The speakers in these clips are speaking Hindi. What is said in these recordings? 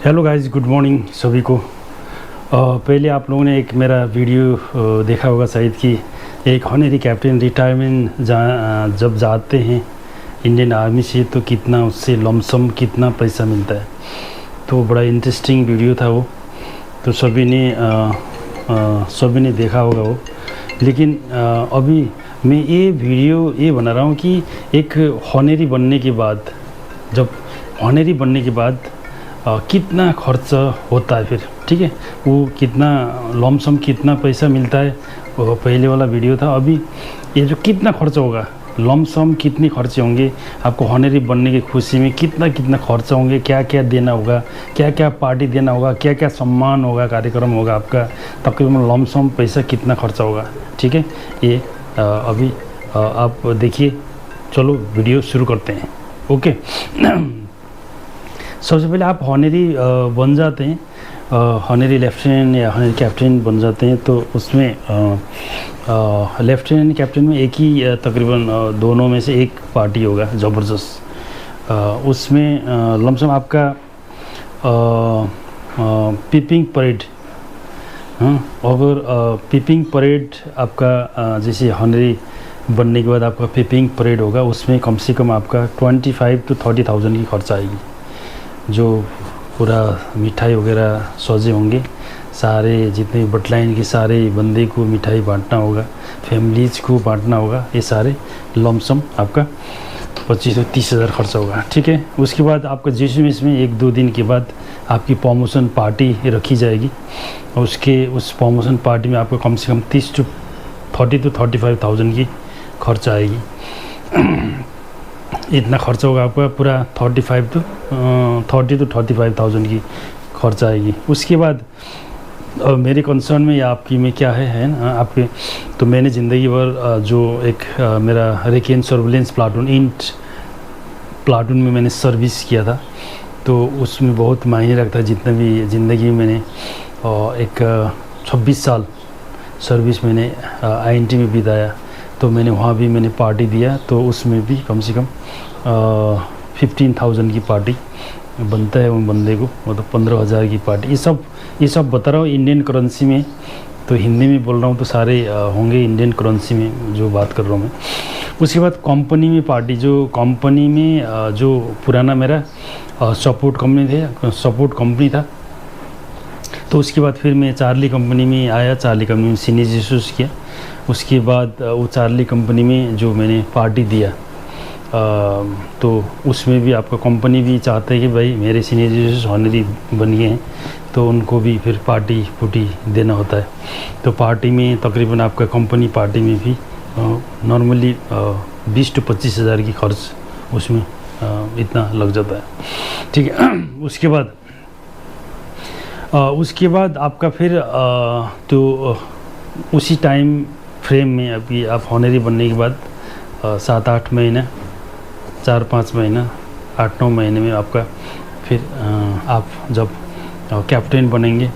हेलो गाइस, गुड मॉर्निंग सभी को। पहले आप लोगों ने एक मेरा वीडियो देखा होगा शायद कि एक हॉनरी कैप्टन रिटायरमेंट जब जाते हैं इंडियन आर्मी से तो कितना उससे लमसम कितना पैसा मिलता है। तो बड़ा इंटरेस्टिंग वीडियो था वो, तो सभी ने देखा होगा वो। लेकिन अभी मैं ये वीडियो ये बना रहा हूँ कि एक हॉनरी बनने के बाद, जब हॉनरी बनने के बाद कितना खर्च होता है, फिर ठीक है वो कितना लमसम कितना पैसा मिलता है, वो पहले वाला वीडियो था। अभी ये जो कितना खर्च होगा, लमसम कितने खर्चे होंगे आपको हॉनरी बनने की खुशी में, कितना कितना खर्च होंगे, क्या क्या देना होगा, क्या क्या पार्टी देना होगा, क्या क्या सम्मान होगा, कार्यक्रम होगा आपका, तकरीबन लमसम पैसा कितना खर्चा होगा। ठीक है, ये अभी आप देखिए। चलो वीडियो शुरू करते हैं। ओके सबसे पहले आप हॉनरी बन जाते हैं, हॉनरी लेफ्टिनेंट या हॉनरी कैप्टन बन जाते हैं। तो उसमें लेफ्टिनेंट कैप्टन में एक ही तकरीबन दोनों में से एक पार्टी होगा ज़बरदस्त। उसमें लमसम आपका पीपिंग परेड, अगर पीपिंग परेड आपका जैसे हॉनरी बनने के बाद आपका पीपिंग परेड होगा, उसमें कम से कम आपका 25 to 30,000 की खर्च आएगी। जो पूरा मिठाई वगैरह सौजे होंगे, सारे जितने बटलाइन के सारे बंदे को मिठाई बांटना होगा, फैमिलीज को बांटना होगा, ये सारे लमसम आपका 25 से 30 हज़ार खर्चा होगा। ठीक है, उसके बाद आपका जिसमें इसमें 1-2 दिन के बाद आपकी प्रमोशन पार्टी रखी जाएगी। उस प्रमोशन पार्टी में आपको कम से कम 30 to 35,000 की खर्च आएगी। इतना खर्चा होगा आपका, पूरा 30 to 35,000 की खर्च आएगी। उसके बाद मेरे कंसर्न में या आपकी में क्या है ना आपके, तो मैंने ज़िंदगी भर जो एक मेरा रेकेन सर्विलेंस प्लाटून इंट प्लाटून में मैंने सर्विस किया था, तो उसमें बहुत मायने रखता है। जितना भी ज़िंदगी में मैंने एक 26 साल सर्विस मैंने INT में बिताया, तो मैंने वहाँ भी मैंने पार्टी दिया, तो उसमें भी कम से कम 15,000 की पार्टी बनता है उन बंदे को, मतलब 15,000 की पार्टी। ये सब बता रहा हूँ इंडियन करेंसी में, तो हिंदी में बोल रहा हूँ तो सारे होंगे इंडियन करेंसी में जो बात कर रहा हूँ मैं। उसके बाद कंपनी में पार्टी, जो कंपनी में जो पुराना मेरा सपोर्ट कंपनी था, तो उसके बाद फिर मैं चार्ली कंपनी में आया, चार्ली कंपनी में सीनियर जेसूस किया। उसके बाद वो चार्ली कंपनी में जो मैंने पार्टी दिया, तो उसमें भी आपका कंपनी भी चाहते हैं कि भाई मेरे सीनियर जेसूस हॉनरी बन गए हैं, तो उनको भी फिर पार्टी पुटी देना होता है। तो पार्टी में तकरीबन आपका कंपनी पार्टी में भी नॉर्मली 20 to 25 हज़ार की खर्च उसमें इतना लग जाता है। ठीक है, उसके बाद आपका फिर तो उसी टाइम फ्रेम में अभी आप हॉनरी बनने के बाद 7-8 महीना, 4-5 महीना, 8-9 महीने में आपका फिर आप जब कैप्टन बनेंगे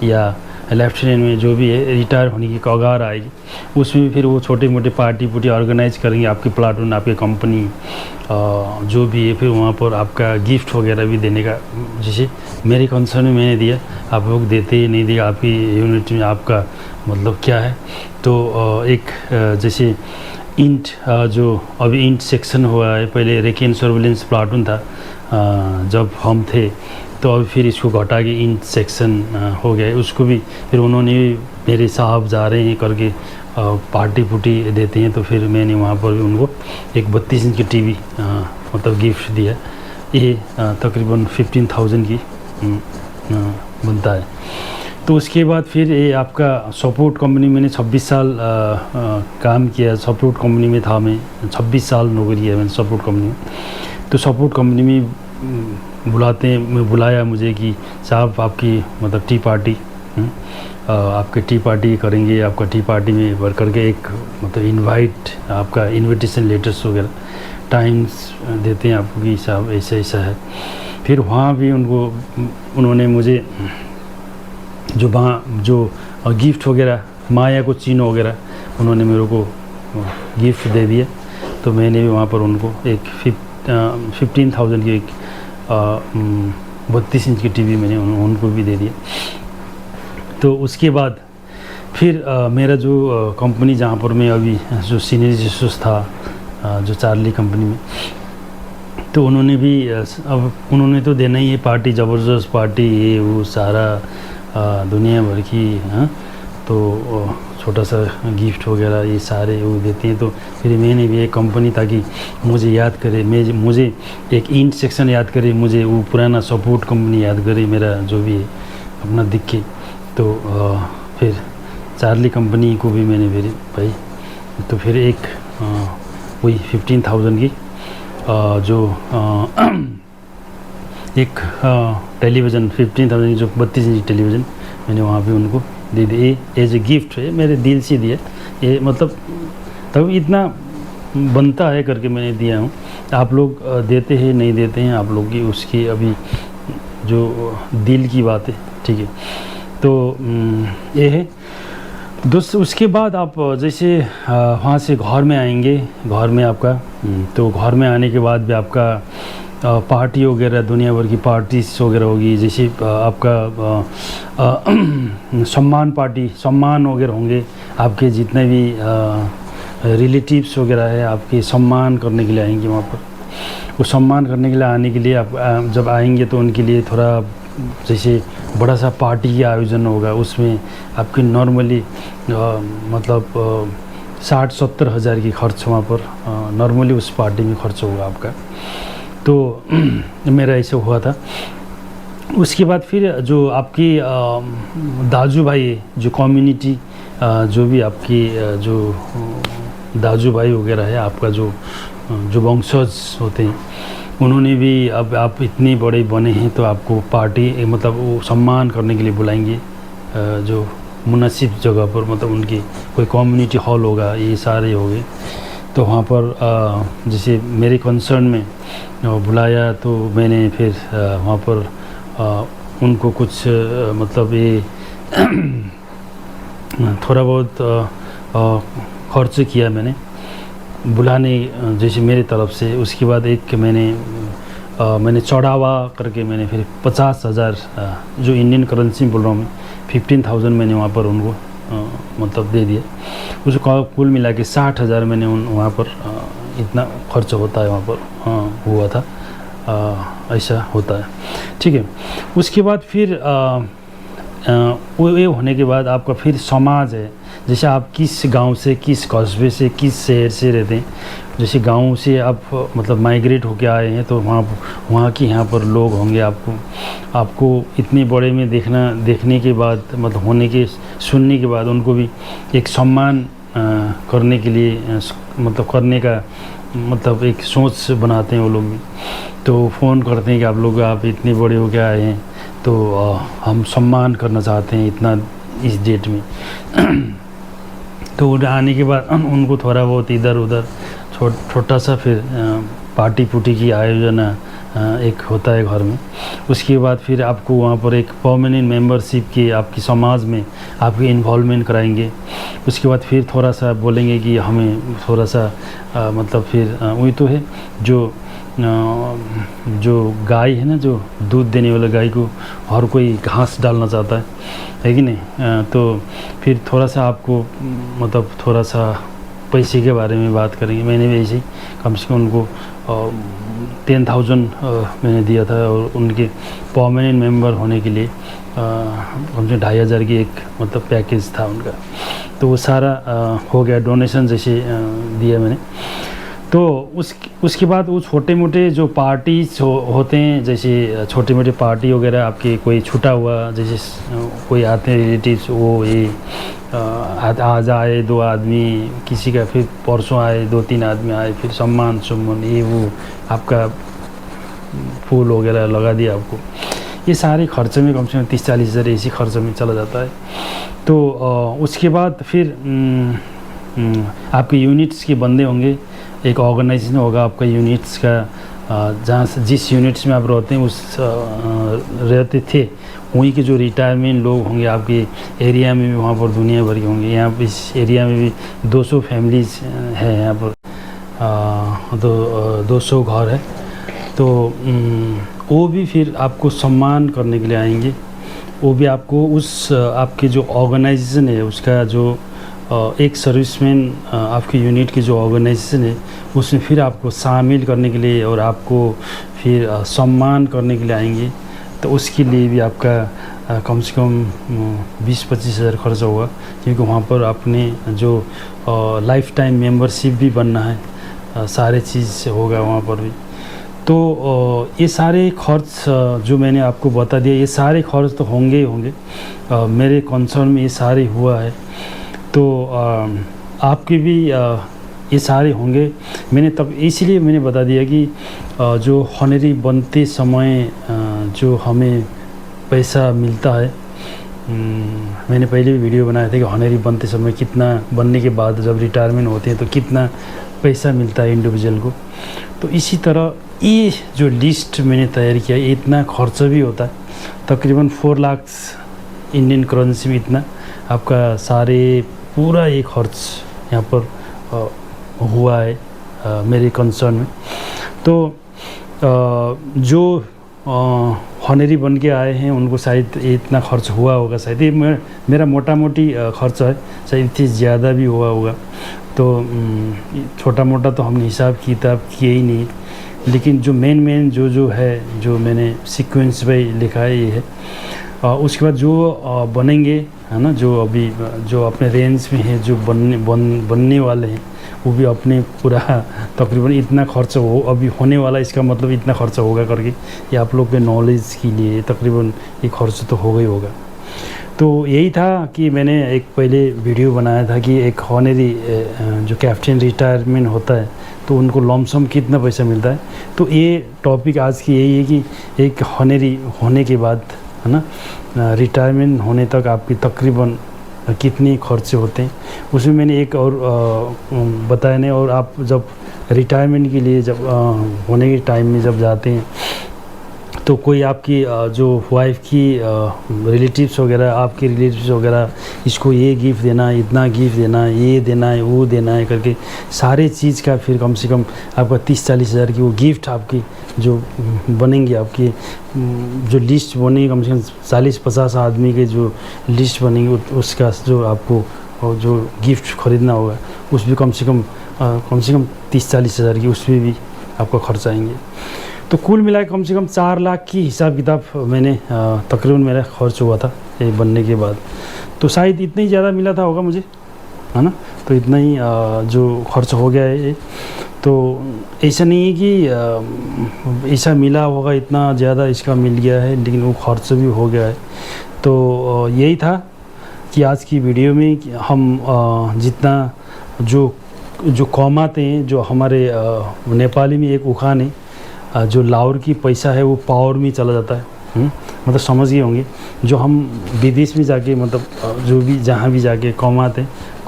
या लेफ्टिनेंट में जो भी है, रिटायर होने की कगार आएगी, उसमें फिर वो छोटे मोटे पार्टी पुटी ऑर्गेनाइज करेंगे आपकी प्लाटून, आपकी कंपनी जो भी है। फिर वहाँ पर आपका गिफ्ट वगैरह भी देने का, जैसे मेरे कंसर्न में मैंने दिया, आप लोग देते नहीं दिया, आपकी यूनिट में आपका मतलब क्या है। तो एक जैसे इंट जो अभी इंट सेक्शन हुआ है, पहले रेकेन सर्विलेंस प्लाटून था जब हम थे, तो अभी फिर इसको घटा के इंट सेक्शन हो गया। उसको भी फिर उन्होंने मेरे साहब जा रहे हैं करके पार्टी पुटी देते हैं, तो फिर मैंने वहाँ पर भी उनको एक 32 इंच की टीवी मतलब गिफ्ट दिया। ये तकरीबन 15,000 की बनता है। तो उसके बाद फिर ये आपका सपोर्ट कंपनी, मैंने 26 साल काम किया सपोर्ट कंपनी में था। मैं 26 साल नौकरी किया मैंने सपोर्ट कंपनी में। तो सपोर्ट कंपनी में बुलाया मुझे कि साहब आपकी मतलब टी पार्टी, आपके टी पार्टी करेंगे, आपका टी पार्टी में भर करके एक मतलब इनवाइट, आपका इनविटेशन लेटर्स वगैरह टाइम्स देते हैं आपको कि साहब ऐसा ऐसा है। फिर वहाँ भी उन्होंने मुझे जो गिफ्ट वगैरह, माया को चीनो वगैरह उन्होंने मेरे को गिफ्ट दे दिया। तो मैंने भी वहाँ पर उनको एक 15,000 की एक 32 इंच की टीवी मैंने उनको भी दे दिया। तो उसके बाद फिर मेरा जो कंपनी जहाँ पर मैं अभी जो सीनियर रिसोर्स था जो चार्ली कंपनी में, तो उन्होंने भी अब उन्होंने तो देना ही है पार्टी, ज़बरदस्त पार्टी, ये वो सारा दुनिया भर की। हाँ, तो छोटा सा गिफ्ट वगैरह ये सारे वो देते हैं। तो फिर मैंने भी एक कंपनी, ताकि मुझे याद करे, मुझे एक इंट सेक्शन याद करे, मुझे वो पुराना सपोर्ट कंपनी याद करे, मेरा जो भी है अपना दिखे। तो फिर चार्ली कंपनी को भी मैंने फिर भाई, तो फिर एक वही 15,000 की जो एक टेलीविज़न 15,000 की जो 32 इंच टेलीविज़न मैंने वहाँ पे उनको दे दी। एज ए गिफ्ट है, मेरे दिल से दिया ये, मतलब तब इतना बनता है करके मैंने दिया हूँ। आप लोग देते हैं नहीं देते हैं आप लोग की, उसकी अभी जो दिल की बात है, ठीक है। तो ये है दोस्त। उसके बाद आप जैसे वहाँ से घर में आएंगे, घर में आपका तो घर में आने के बाद भी आपका पार्टी वगैरह, दुनिया भर की पार्टीज वगैरह होगी। जैसे आपका सम्मान पार्टी, सम्मान वगैरह होंगे, आपके जितने भी रिलेटिव्स वगैरह है आपके सम्मान करने के लिए आएंगे वहाँ पर। वो सम्मान करने के लिए आने के लिए आप जब आएंगे तो उनके लिए थोड़ा जैसे बड़ा सा पार्टी का आयोजन होगा। उसमें आपकी नॉर्मली मतलब 60-70 हज़ार की खर्च वहाँ पर नॉर्मली उस पार्टी में खर्च होगा आपका। तो मेरा ऐसे हुआ था। उसके बाद फिर जो आपकी दाजू भाई, जो कम्युनिटी, जो भी आपकी जो दाजू भाई वगैरह है, आपका जो वंशज होते हैं, उन्होंने भी अब आप इतने बड़े बने हैं तो आपको पार्टी मतलब वो सम्मान करने के लिए बुलाएंगे जो मुनासिब जगह पर, मतलब उनकी कोई कम्युनिटी हॉल होगा, ये सारे हो गए। तो वहाँ पर जैसे मेरे कंसर्न में बुलाया, तो मैंने फिर वहाँ पर उनको कुछ मतलब ये थोड़ा बहुत खर्च किया मैंने बुलाने जैसे मेरी तरफ से। उसके बाद एक मैंने चढ़ावा करके मैंने फिर 50,000 जो इंडियन करेंसी बोल रहा हूँ मैं, 15,000 मैंने वहाँ पर उनको मतलब दे दिया। उसको कुल मिला के 60,000 मैंने वहाँ पर इतना खर्च होता है वहाँ पर हुआ था, ऐसा होता है, ठीक है। उसके बाद फिर वो ये होने के बाद आपका फिर समाज है। जैसे आप किस गांव से, किस कस्बे से, किस शहर से रहते हैं। जैसे गांव से आप मतलब माइग्रेट होके आए हैं तो वहाँ की यहाँ पर लोग होंगे। आपको इतने बड़े में देखने के बाद, मतलब होने के सुनने के बाद उनको भी एक सम्मान करने के लिए मतलब करने का मतलब एक सोच बनाते हैं वो लोग भी। तो फ़ोन करते हैं कि आप इतने बड़े हो के आए हैं तो हम सम्मान करना चाहते हैं इतना इस डेट में। तो आने के बाद उनको थोड़ा बहुत इधर उधर छोटा सा फिर पार्टी पुटी की आयोजन एक होता है घर में। उसके बाद फिर आपको वहाँ पर एक परमानेंट मेंबरशिप की आपकी समाज में आपकी इन्वॉल्वमेंट कराएंगे। उसके बाद फिर थोड़ा सा बोलेंगे कि हमें थोड़ा सा मतलब फिर वही तो है जो गाय है ना, जो दूध देने वाला गाय को हर कोई घास डालना चाहता है कि नहीं। तो फिर थोड़ा सा आपको मतलब थोड़ा सा पैसे के बारे में बात करेंगे। मैंने भी ऐसे ही कम से कम उनको 10,000 मैंने दिया था और उनके परमानेंट मेंबर होने के लिए कम से 2,500 की एक मतलब पैकेज था उनका। तो वो सारा हो गया, डोनेशन जैसे दिया मैंने। तो उसके बाद वो छोटे मोटे जो पार्टीज होते हैं, जैसे छोटे मोटे पार्टी वगैरह आपके कोई छूटा हुआ, जैसे कोई आते हैं रिलेटिव्स, वो ये आज आए 2 आदमी, किसी का फिर परसों आए 2-3 आदमी आए, फिर सम्मान ये वो आपका फूल वगैरह लगा दिया आपको। ये सारे खर्च में कम से कम 30-40 हज़ार इसी खर्च में चला जाता है। तो उसके बाद फिर आपके यूनिट्स के बंदे होंगे, एक ऑर्गेनाइजेशन होगा आपका यूनिट्स का, जहाँ से जिस यूनिट्स में आप रहते हैं रहते थे वहीं के जो रिटायरमेंट लोग होंगे आपके एरिया में भी, वहाँ पर दुनिया भर के होंगे। यहाँ इस एरिया में भी 200 फैमिलीज है यहाँ पर, 200 घर है। तो वो भी फिर आपको सम्मान करने के लिए आएंगे। वो भी आपको उस आपके जो ऑर्गेनाइजेशन है उसका जो एक सर्विसमैन आपकी यूनिट की जो ऑर्गेनाइजेशन है उसमें फिर आपको शामिल करने के लिए और आपको फिर सम्मान करने के लिए आएंगे। तो उसके लिए भी आपका कम से कम 20-25 हज़ार खर्च होगा, क्योंकि वहाँ पर आपने जो लाइफ टाइम मेंबरशिप भी बनना है, सारे चीज़ होगा वहाँ पर भी। तो ये सारे खर्च जो मैंने आपको बता दिया, ये सारे खर्च तो होंगे ही होंगे। मेरे कंसर्न में ये सारे हुआ है, तो आपके भी ये सारे होंगे। मैंने तब इसलिए मैंने बता दिया कि जो हॉनरी बनते समय जो हमें पैसा मिलता है, मैंने पहले भी वीडियो बनाया था कि हॉनरी बनते समय कितना, बनने के बाद जब रिटायरमेंट होते हैं तो कितना पैसा मिलता है इंडिविजुअल को। तो इसी तरह ये जो लिस्ट मैंने तैयार किया, इतना खर्च भी होता है, तकरीबन 4 लाख इंडियन करेंसी में इतना आपका सारे पूरा ये खर्च यहाँ पर हुआ है मेरे कंसर्न में। तो जो हॉनरी बन के आए हैं उनको शायद इतना खर्च हुआ होगा, शायद ये मेरा मोटा मोटी खर्च है, शायद इतनी ज़्यादा भी हुआ होगा। तो छोटा मोटा तो हमने हिसाब किताब किए ही नहीं, लेकिन जो मेन जो है, जो मैंने सीक्वेंस पे लिखा है ये है। उसके बाद जो बनेंगे है ना, जो अभी जो अपने रेंज में है, जो बनने वाले हैं, वो भी अपने पूरा तकरीबन इतना खर्च हो अभी होने वाला, इसका मतलब इतना खर्च होगा करके, ये आप लोग के नॉलेज के लिए तकरीबन ये खर्च तो होगा ही होगा। तो यही था कि मैंने एक पहले वीडियो बनाया था कि एक हॉनरी जो कैप्टन रिटायरमेंट होता है तो उनको लमसम कितना पैसा मिलता है। तो ये टॉपिक आज की यही है कि एक हॉनरी होने के बाद है ना, रिटायरमेंट होने तक आपकी तकरीबन कितनी खर्चे होते हैं, उसमें मैंने एक और बताया नहीं। और आप जब रिटायरमेंट के लिए जब होने के टाइम में जब जाते हैं तो कोई आपकी जो वाइफ की रिलेटिव्स वगैरह, आपके रिलेटिव्स वगैरह, इसको ये गिफ्ट देना, इतना गिफ्ट देना, ये देना है, वो देना है करके सारे चीज़ का फिर कम से कम आपका 30-40 हज़ार की वो गिफ्ट आपकी जो बनेंगे, आपकी जो लिस्ट बनेगी कम से कम 40-50 आदमी के जो लिस्ट बनेगी, उसका जो आपको जो गिफ्ट ख़रीदना होगा उस भी कम से कम 30-40 हज़ार की, उस पर भी आपका खर्च आएंगे। तो कुल मिला कम से कम 4 लाख की हिसाब किताब मैंने तकरीबन मेरा खर्च हुआ था ये बनने के बाद। तो शायद इतना ही ज़्यादा मिला था होगा मुझे, है ना। तो इतना ही जो खर्च हो गया है ये, तो ऐसा नहीं है कि ऐसा मिला होगा इतना ज़्यादा इसका मिल गया है, लेकिन वो खर्च भी हो गया है। तो यही था कि आज की वीडियो में हम जितना जो कमाते हैं, जो हमारे नेपाली में एक उखान है, जो लाहौर की पैसा है वो पावर में चला जाता है। मतलब समझ गए होंगे, जो हम विदेश में जाके मतलब जो भी जहाँ भी जाके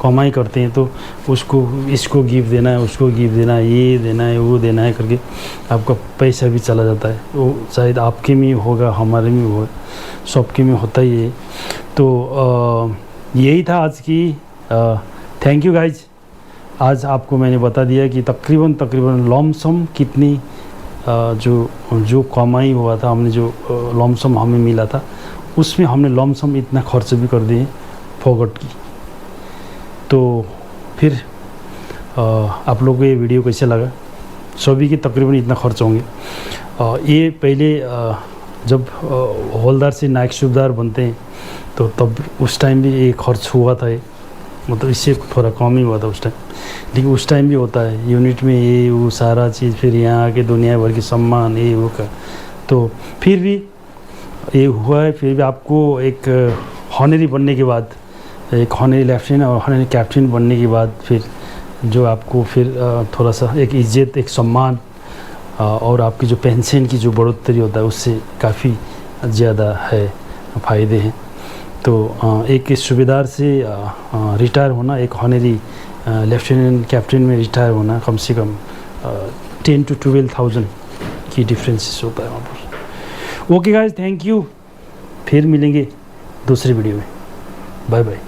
कमाई करते हैं, तो उसको इसको गिफ्ट देना है, उसको गिफ्ट देना है, ये देना है, वो देना है करके आपका पैसा भी चला जाता है। वो शायद आपके में होगा, हमारे में होगा, सबके में होता ही है। तो यही था आज की। Thank you guys. आज आपको मैंने बता दिया कि तकरीबन लमसम कितनी जो कमाई हुआ था, हमने जो लमसम हमें मिला था, उसमें हमने लमसम इतना खर्च भी कर दिए फोगट की। तो फिर आप लोगों को ये वीडियो कैसे लगा? सभी के तकरीबन इतना खर्च होंगे। ये पहले जब हवलदार से नायक सूबेदार बनते हैं तो तब उस टाइम भी ये खर्च हुआ था, ये मतलब इससे थोड़ा कम ही हुआ था उस टाइम, लेकिन उस टाइम भी होता है यूनिट में ये वो सारा चीज़, फिर यहाँ आके दुनिया भर की सम्मान ये वो का। तो फिर भी ये हुआ है। फिर भी आपको एक हॉनरी बनने के बाद, एक हॉनरी लेफ्टिनेंट और हॉनरी कैप्टन बनने के बाद, फिर जो आपको फिर थोड़ा सा एक इज्जत, एक सम्मान और आपकी जो पेंशन की जो बढ़ोतरी होता है उससे काफ़ी ज़्यादा है फ़ायदे हैं। तो एक सूबेदार से रिटायर होना, एक हॉनरी लेफ्टिनेंट कैप्टन में रिटायर होना, कम से कम 10 to 12,000 की डिफरेंसेस होता है वहाँ पर। Okay guys, thank you. फिर मिलेंगे दूसरी वीडियो में। Bye bye.